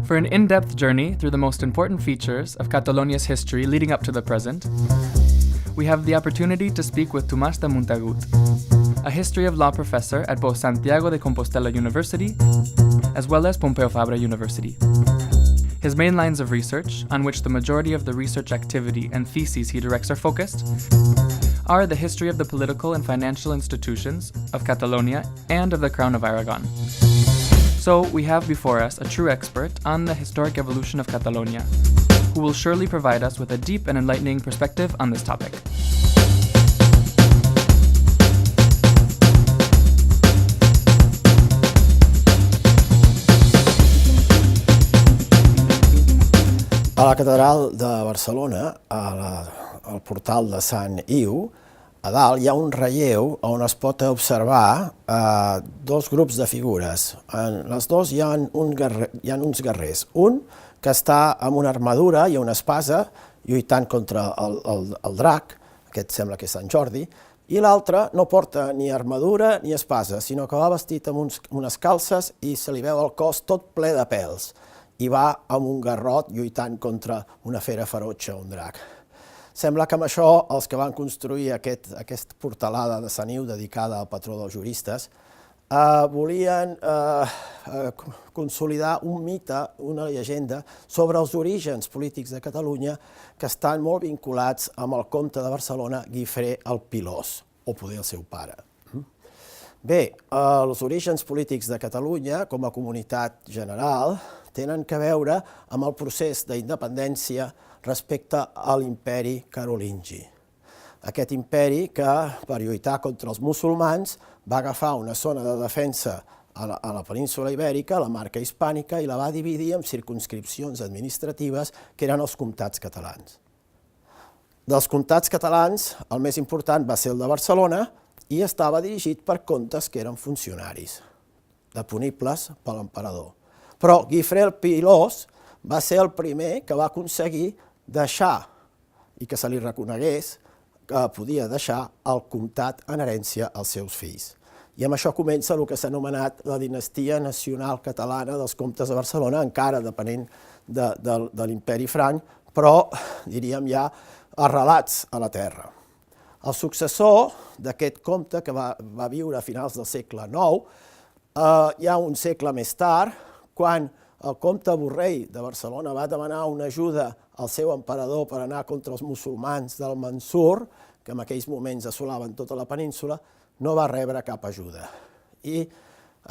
For an in-depth journey through the most important features of Catalonia's history leading up to the present, we have the opportunity to speak with Tomàs de Montagut, a history of law professor at both Santiago de Compostela University as well as Pompeu Fabra University. His main lines of research, on which the majority of the research activity and theses he directs are focused, are the history of the political and financial institutions of Catalonia and of the Crown of Aragon. So we have before us a true expert on the historic evolution of Catalonia, who will surely provide us with a deep and enlightening perspective on this topic. A la Catedral de Barcelona, al portal de Sant Iu, a dalt hi ha un relleu on es pot observar dos grups de figures. En les dos hi ha uns guerrers. Un que està amb una armadura i una espasa lluitant contra el drac, aquest sembla que és Sant Jordi, i l'altre no porta ni armadura ni espasa, sinó que va vestit amb unes calces i se li veu el cos tot ple de pèls, i va amb un garrot lluitant contra una fera ferotge, un drac. Sembla que amb això els que van construir aquesta portalada de Sant Iu dedicada al patró dels juristes volien consolidar un mite, una llegenda, sobre els orígens polítics de Catalunya que estan molt vinculats amb el comte de Barcelona, Guifré el Pilós, o poder el seu pare. Bé, els orígens polítics de Catalunya, com a comunitat general, tenen a veure amb el procés d'independència respecte a l'imperi carolingi. Aquest imperi que, per lluitar contra els musulmans, va agafar una zona de defensa a la península ibèrica, la Marca Hispànica, i la va dividir en circumscripcions administratives que eren els comtats catalans. Dels comtats catalans, el més important va ser el de Barcelona i estava dirigit per comtes que eren funcionaris, deponibles per l'emperador. Però Guifré el Pilós va ser el primer que va aconseguir deixar, i que se li reconegués, que podia deixar el comtat en herència als seus fills. I amb això comença el que s'ha anomenat la dinastia nacional catalana dels comtes de Barcelona, encara depenent de l'imperi franc, però, diríem ja, arrelats a la terra. El successor d'aquest comte, que va viure a finals del segle IX, ja un segle més tard, quan el comte Borrell de Barcelona va demanar una ajuda al seu emperador per anar contra els musulmans del Mansur, que en aquells moments assolaven tota la península, no va rebre cap ajuda. I,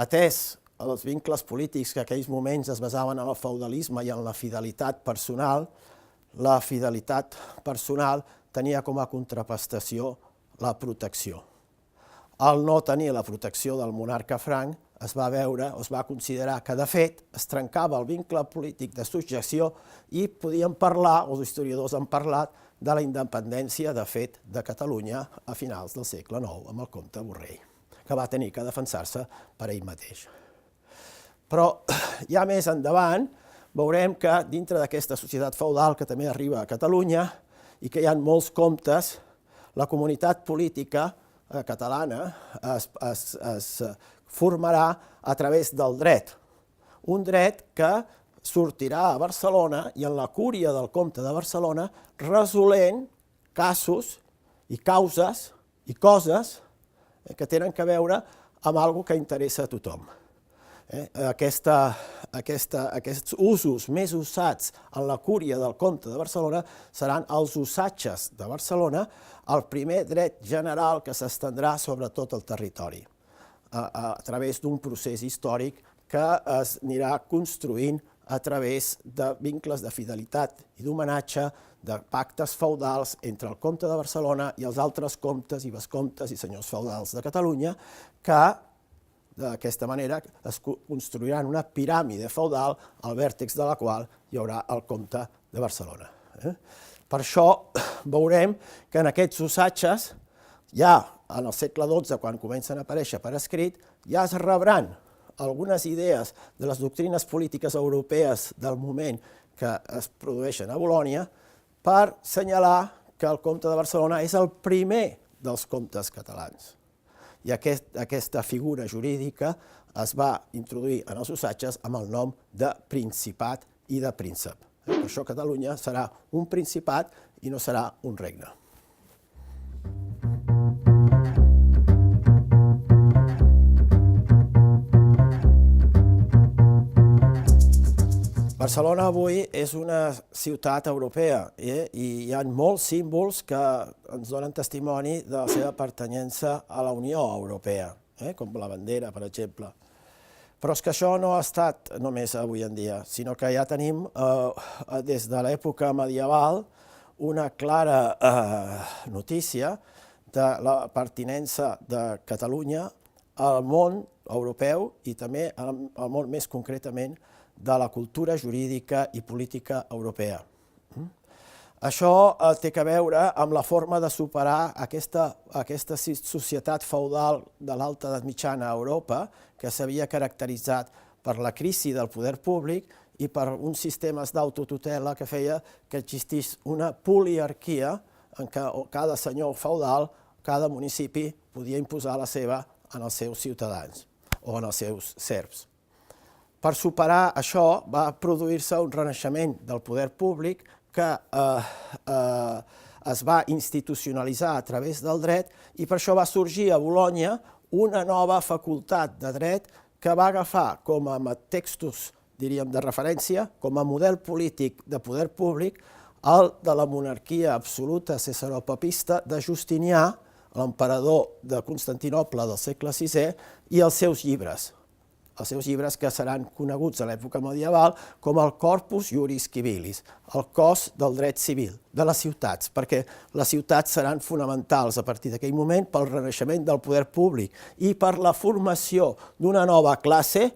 atès els vincles polítics que en aquells moments es basaven en el feudalisme i en la fidelitat personal tenia com a contraprestació la protecció. Al no tenir la protecció del monarca franc, es va considerar que, de fet, es trencava el vincle polític de subjecció i podíem parlar, els historiadors han parlat, de la independència, de fet, de Catalunya a finals del segle IX, amb el comte Borrell, que va tenir que defensar-se per ell mateix. Però, ja més endavant, veurem que dintre d'aquesta societat feudal que també arriba a Catalunya i que hi ha molts comtes, la comunitat política catalana es formarà a través del dret. Un dret que sortirà a Barcelona i en la cúria del comte de Barcelona resolent casos i causes i coses que tenen a veure amb alguna que interessa a tothom. Aquests usos més usats en la cúria del comte de Barcelona seran els usatges de Barcelona, el primer dret general que s'estendrà sobre tot el territori, a través d'un procés històric que es anirà construint a través de vincles de fidelitat i d'homenatge, de pactes feudals entre el comte de Barcelona i els altres comtes i vescomtes i senyors feudals de Catalunya, que d'aquesta manera es construiran una piràmide feudal al vèrtex de la qual hi haurà el comte de Barcelona. Per això veurem que en aquests usatges, ja en el segle XII, quan comencen a aparèixer per escrit, ja es rebran algunes idees de les doctrines polítiques europees del moment que es produeixen a Bolònia per assenyalar que el comte de Barcelona és el primer dels comtes catalans. I aquesta figura jurídica es va introduir en els usatges amb el nom de Principat i de Príncep. Per això Catalunya serà un principat i no serà un regne. Barcelona avui és una ciutat europea i hi ha molts símbols que ens donen testimoni de la seva pertanyença a la Unió Europea, com la bandera, per exemple. Però és que això no ha estat només avui en dia, sinó que ja tenim, des de l'època medieval, una clara notícia de la pertinença de Catalunya al món europeu i també al món més concretament de la cultura jurídica i política europea. Això té a veure amb la forma de superar aquesta societat feudal de l'alta edat mitjana a Europa, que s'havia caracteritzat per la crisi del poder públic i per uns sistemes d'autotutela que feia que existís una poliarquia en què cada senyor feudal, cada municipi, podia imposar la seva en els seus ciutadans o en els seus serfs. Per superar això va produir-se un renaixement del poder públic que es va institucionalitzar a través del dret i per això va sorgir a Bolonya una nova facultat de dret que va agafar com a textos, diríem, de referència, com a model polític de poder públic, el de la monarquia absoluta cesaropapista de Justinià, l'emperador de Constantinoble del segle VI, i els seus llibres que seran coneguts a l'època medieval com el Corpus Juris Civilis, el cos del dret civil de les ciutats, perquè les ciutats seran fonamentals a partir d'aquell moment pel renaixement del poder públic i per la formació d'una nova classe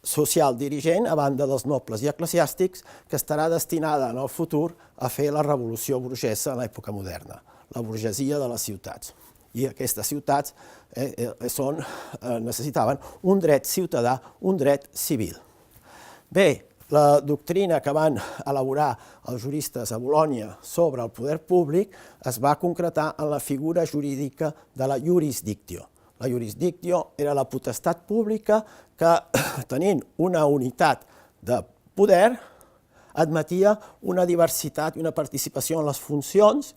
social dirigent, a banda dels nobles i eclesiàstics, que estarà destinada en el futur a fer la revolució burgesa en l'època moderna, la burgesia de les ciutats. I aquestes ciutats necessitaven un dret ciutadà, un dret civil. Bé, la doctrina que van elaborar els juristes a Bolonya sobre el poder públic es va concretar en la figura jurídica de la jurisdictio. La jurisdictio era la potestat pública que, tenint una unitat de poder, admetia una diversitat i una participació en les funcions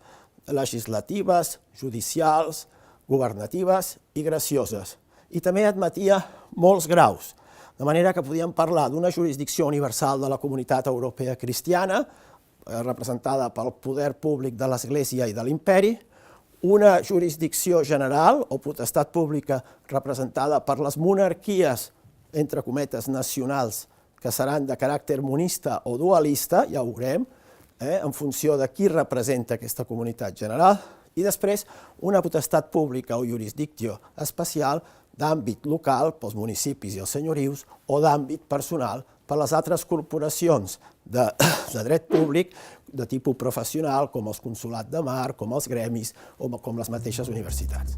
legislatives, judicials, governatives i gracioses. I també admetia molts graus, de manera que podíem parlar d'una jurisdicció universal de la comunitat europea cristiana, representada pel poder públic de l'Església i de l'Imperi, una jurisdicció general o potestat pública representada per les monarquies, entre cometes, nacionals, que seran de caràcter monista o dualista, ja ho veurem, en funció de qui representa aquesta comunitat general, i després una potestat pública o jurisdicció especial d'àmbit local pels municipis i els senyorius o d'àmbit personal per les altres corporacions de dret públic de tipus professional, com els consolats de mar, com els gremis o com les mateixes universitats.